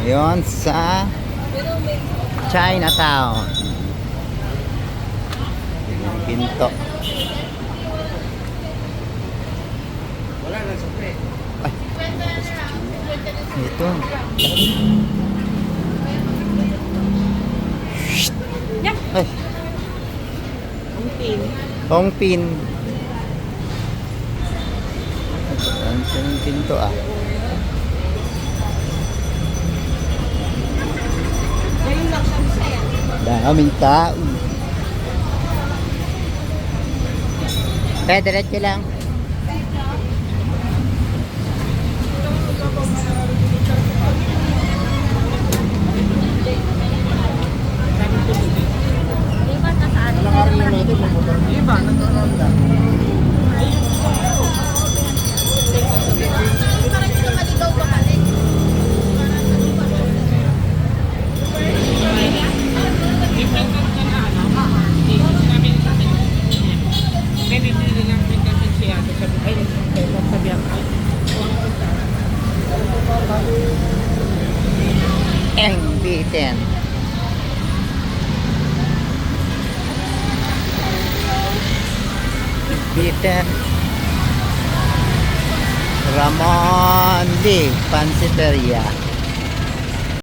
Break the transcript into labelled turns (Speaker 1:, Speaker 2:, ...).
Speaker 1: Ngayon sa Chinatown. Yung pinto.
Speaker 2: Wala na sa pre.
Speaker 1: Ay. Ito. Ay. Hongpin. Ang pinto ah. Daming tao. Kaya diretso lang. MB10. MB10. Ramon D. Pansiteria.